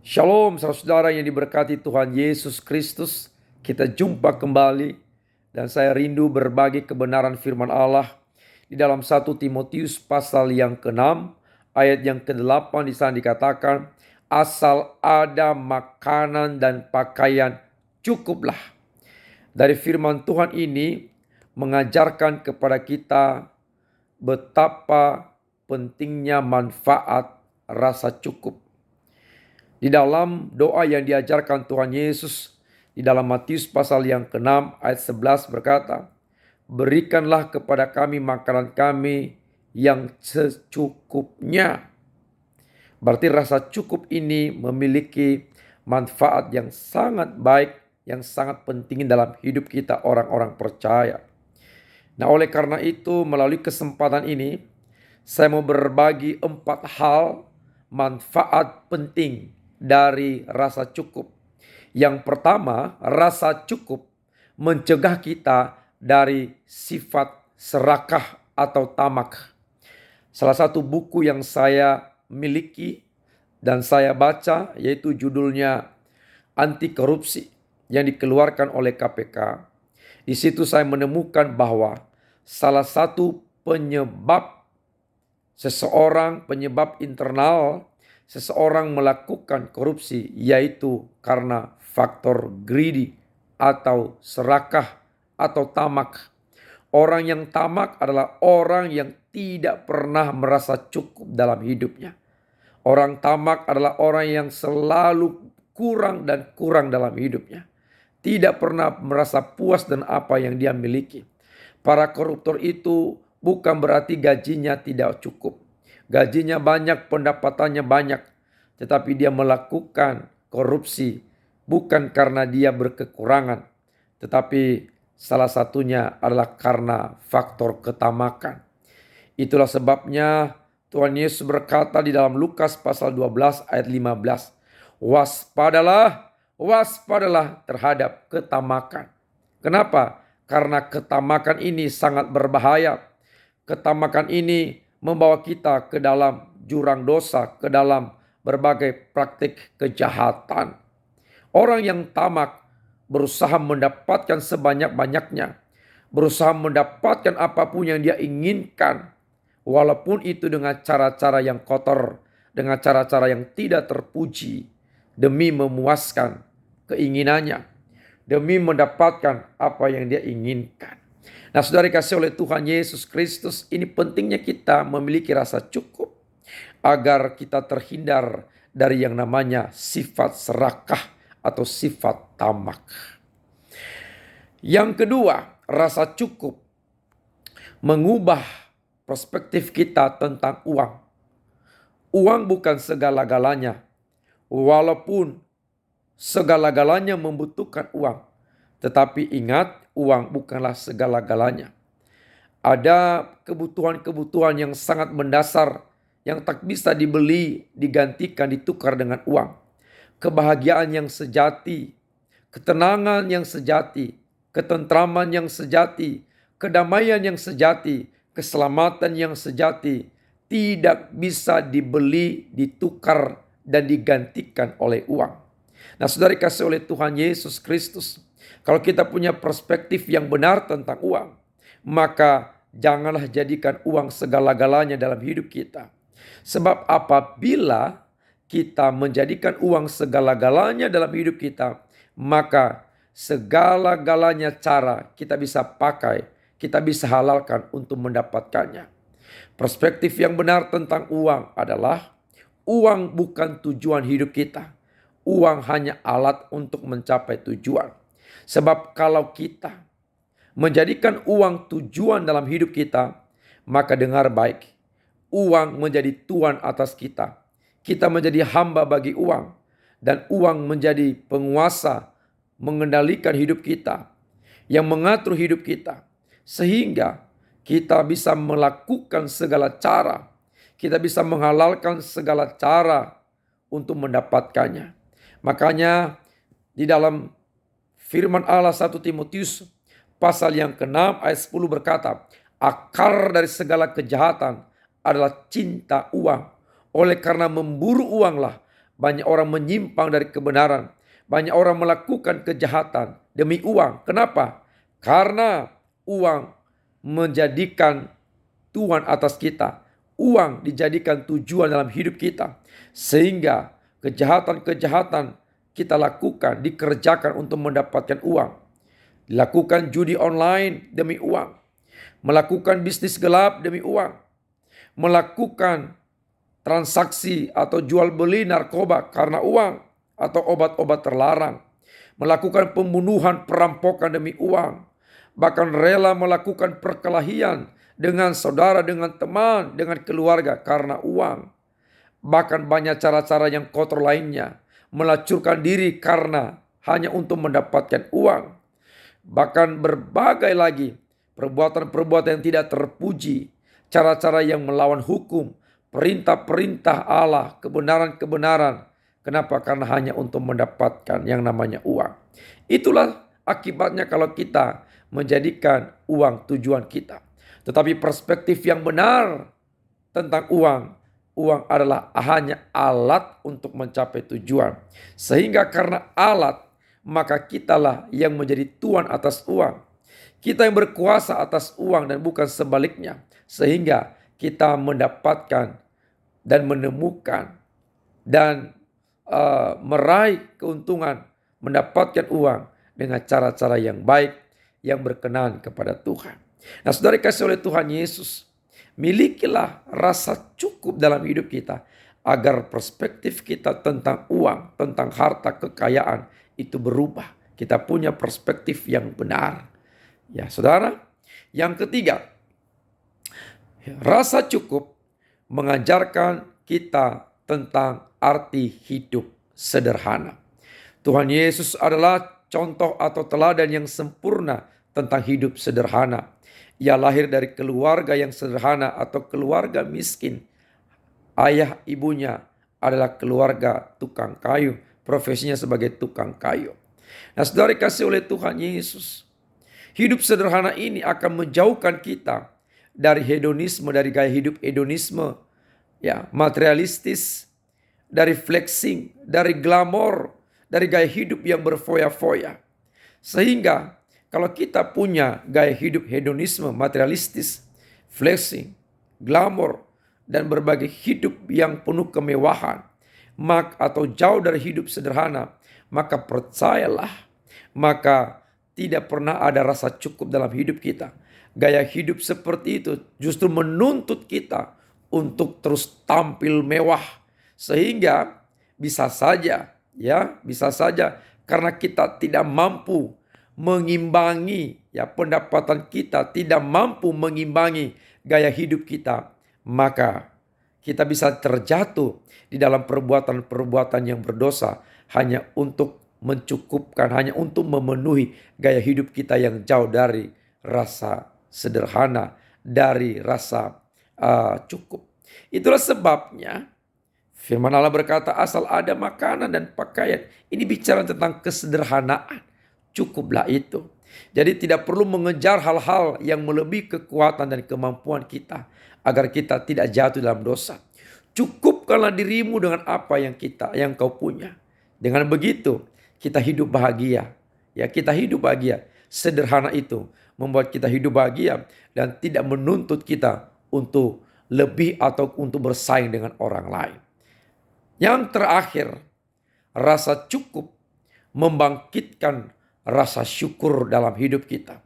Shalom saudara-saudara yang diberkati Tuhan Yesus Kristus. Kita jumpa kembali dan saya rindu berbagi kebenaran firman Allah di dalam 1 Timotius pasal yang ke-6 ayat yang ke-8 di sana dikatakan, asal ada makanan dan pakaian cukuplah. Dari firman Tuhan ini mengajarkan kepada kita betapa pentingnya manfaat rasa cukup. Di dalam doa yang diajarkan Tuhan Yesus di dalam Matius pasal yang ke-6 ayat 11 berkata, berikanlah kepada kami makanan kami yang secukupnya. Berarti rasa cukup ini memiliki manfaat yang sangat baik, yang sangat penting dalam hidup kita orang-orang percaya. Nah, oleh karena itu melalui kesempatan ini saya mau berbagi 4 hal manfaat penting dari rasa cukup. Yang pertama, rasa cukup mencegah kita dari sifat serakah atau tamak. Salah satu buku yang saya miliki dan saya baca yaitu judulnya Anti Korupsi yang dikeluarkan oleh KPK. Di situ saya menemukan bahwa salah satu penyebab internal seseorang melakukan korupsi yaitu karena faktor greedy atau serakah atau tamak. Orang yang tamak adalah orang yang tidak pernah merasa cukup dalam hidupnya. Orang tamak adalah orang yang selalu kurang dan kurang dalam hidupnya. Tidak pernah merasa puas dengan apa yang dia miliki. Para koruptor itu bukan berarti gajinya tidak cukup. Gajinya banyak, pendapatannya banyak. Tetapi dia melakukan korupsi bukan karena dia berkekurangan. Tetapi salah satunya adalah karena faktor ketamakan. Itulah sebabnya Tuhan Yesus berkata di dalam Lukas pasal 12 ayat 15. Waspadalah terhadap ketamakan. Kenapa? Karena ketamakan ini sangat berbahaya. Ketamakan ini membawa kita ke dalam jurang dosa, ke dalam berbagai praktik kejahatan. Orang yang tamak berusaha mendapatkan sebanyak-banyaknya, berusaha mendapatkan apapun yang dia inginkan, walaupun itu dengan cara-cara yang kotor, dengan cara-cara yang tidak terpuji, demi memuaskan keinginannya, demi mendapatkan apa yang dia inginkan. Nah, saudara kasih oleh Tuhan Yesus Kristus, ini pentingnya kita memiliki rasa cukup agar kita terhindar dari yang namanya sifat serakah atau sifat tamak. Yang kedua, rasa cukup mengubah perspektif kita tentang uang. Uang bukan segala-galanya, walaupun segala-galanya membutuhkan uang. Tetapi ingat, uang bukanlah segala-galanya. Ada kebutuhan-kebutuhan yang sangat mendasar yang tak bisa dibeli, digantikan, ditukar dengan uang. Kebahagiaan yang sejati, ketenangan yang sejati, ketentraman yang sejati, kedamaian yang sejati, keselamatan yang sejati tidak bisa dibeli, ditukar, dan digantikan oleh uang. Nah, saudara kasih oleh Tuhan Yesus Kristus, kalau kita punya perspektif yang benar tentang uang, maka janganlah jadikan uang segala-galanya dalam hidup kita. Sebab apabila kita menjadikan uang segala-galanya dalam hidup kita, maka segala-galanya cara kita bisa pakai, kita bisa halalkan untuk mendapatkannya. Perspektif yang benar tentang uang adalah uang bukan tujuan hidup kita. Uang hanya alat untuk mencapai tujuan. Sebab kalau kita menjadikan uang tujuan dalam hidup kita, maka dengar baik, uang menjadi tuan atas kita. Kita menjadi hamba bagi uang, dan uang menjadi penguasa mengendalikan hidup kita, yang mengatur hidup kita, sehingga kita bisa melakukan segala cara, kita bisa menghalalkan segala cara untuk mendapatkannya. Makanya di dalam firman Allah 1 Timotius pasal yang ke-6 ayat 10 berkata, akar dari segala kejahatan adalah cinta uang. Oleh karena memburu uanglah Banyak orang menyimpang dari kebenaran. Banyak orang melakukan kejahatan demi uang. Kenapa? Karena uang menjadikan tuan atas kita. Uang dijadikan tujuan dalam hidup kita. Sehingga kejahatan-kejahatan kita lakukan, dikerjakan untuk mendapatkan uang. Dilakukan judi online demi uang. Melakukan bisnis gelap demi uang. Melakukan transaksi atau jual beli narkoba karena uang atau obat-obat terlarang. Melakukan pembunuhan, perampokan demi uang. Bahkan rela melakukan perkelahian dengan saudara, dengan teman, dengan keluarga karena uang. Bahkan banyak cara-cara yang kotor lainnya. Melacurkan diri karena hanya untuk mendapatkan uang. Bahkan berbagai lagi perbuatan-perbuatan yang tidak terpuji. Cara-cara yang melawan hukum. Perintah-perintah Allah, kebenaran-kebenaran. Kenapa? Karena hanya untuk mendapatkan yang namanya uang. Itulah akibatnya kalau kita menjadikan uang tujuan kita. Tetapi perspektif yang benar tentang uang adalah hanya alat untuk mencapai tujuan. Sehingga karena alat, maka kitalah yang menjadi tuan atas uang. Kita yang berkuasa atas uang dan bukan sebaliknya. Sehingga kita mendapatkan dan menemukan dan meraih keuntungan, mendapatkan uang dengan cara-cara yang baik, yang berkenan kepada Tuhan. Nah, saudara kasih oleh Tuhan Yesus, milikilah rasa cukup dalam hidup kita agar perspektif kita tentang uang, tentang harta, kekayaan itu berubah. Kita punya perspektif yang benar. Ya, saudara. Yang ketiga, rasa cukup mengajarkan kita tentang arti hidup sederhana. Tuhan Yesus adalah contoh atau teladan yang sempurna tentang hidup sederhana. Ia lahir dari keluarga yang sederhana atau keluarga miskin. Ayah ibunya adalah keluarga tukang kayu. Profesinya sebagai tukang kayu. Nah, saudara kasih oleh Tuhan Yesus, hidup sederhana ini akan menjauhkan kita dari hedonisme, dari gaya hidup hedonisme, ya, materialistis, dari flexing, dari glamor, dari gaya hidup yang berfoya-foya. Sehingga kalau kita punya gaya hidup hedonisme, materialistis, flexing, glamor, dan berbagai hidup yang penuh kemewahan, atau jauh dari hidup sederhana, maka percayalah, maka tidak pernah ada rasa cukup dalam hidup kita. Gaya hidup seperti itu justru menuntut kita untuk terus tampil mewah. Sehingga bisa saja karena kita tidak mampu mengimbangi pendapatan kita, tidak mampu mengimbangi gaya hidup kita, maka kita bisa terjatuh di dalam perbuatan-perbuatan yang berdosa hanya untuk mencukupkan, hanya untuk memenuhi gaya hidup kita yang jauh dari rasa sederhana, dari rasa cukup. Itulah sebabnya firman Allah berkata, asal ada makanan dan pakaian. Ini bicara tentang kesederhanaan. Cukuplah itu. Jadi tidak perlu mengejar hal-hal yang melebihi kekuatan dan kemampuan kita, agar kita tidak jatuh dalam dosa. Cukupkanlah dirimu dengan apa yang kau punya. Dengan begitu kita hidup bahagia. Ya, kita hidup bahagia. Sederhana itu membuat kita hidup bahagia dan tidak menuntut kita untuk lebih atau untuk bersaing dengan orang lain. Yang terakhir, rasa cukup membangkitkan rasa syukur dalam hidup kita.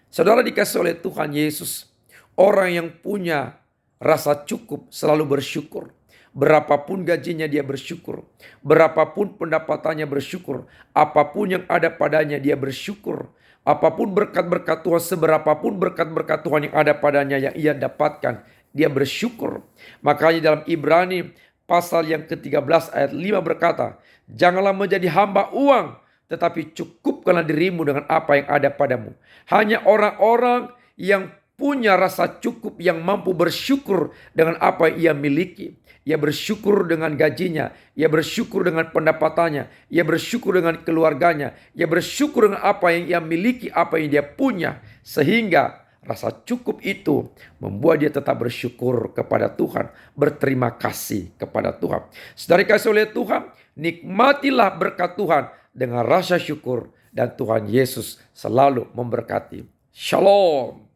Saudara dikasih oleh Tuhan Yesus, orang yang punya rasa cukup selalu bersyukur. Berapapun gajinya dia bersyukur. Berapapun pendapatannya bersyukur. Apapun yang ada padanya dia bersyukur. Apapun berkat-berkat Tuhan, seberapapun berkat-berkat Tuhan yang ada padanya yang ia dapatkan, dia bersyukur. Makanya dalam Ibrani pasal yang ke-13 ayat 5 berkata, janganlah menjadi hamba uang, tetapi cukupkanlah dirimu dengan apa yang ada padamu. Hanya orang-orang yang punya rasa cukup yang mampu bersyukur dengan apa yang ia miliki. Ia bersyukur dengan gajinya, ia bersyukur dengan pendapatannya, ia bersyukur dengan keluarganya, ia bersyukur dengan apa yang ia miliki, apa yang dia punya. Sehingga Rasa cukup itu membuat dia tetap bersyukur kepada Tuhan, berterima kasih kepada Tuhan. Saudara kasih oleh Tuhan, nikmatilah berkat Tuhan dengan rasa syukur, dan Tuhan Yesus selalu memberkati. Shalom.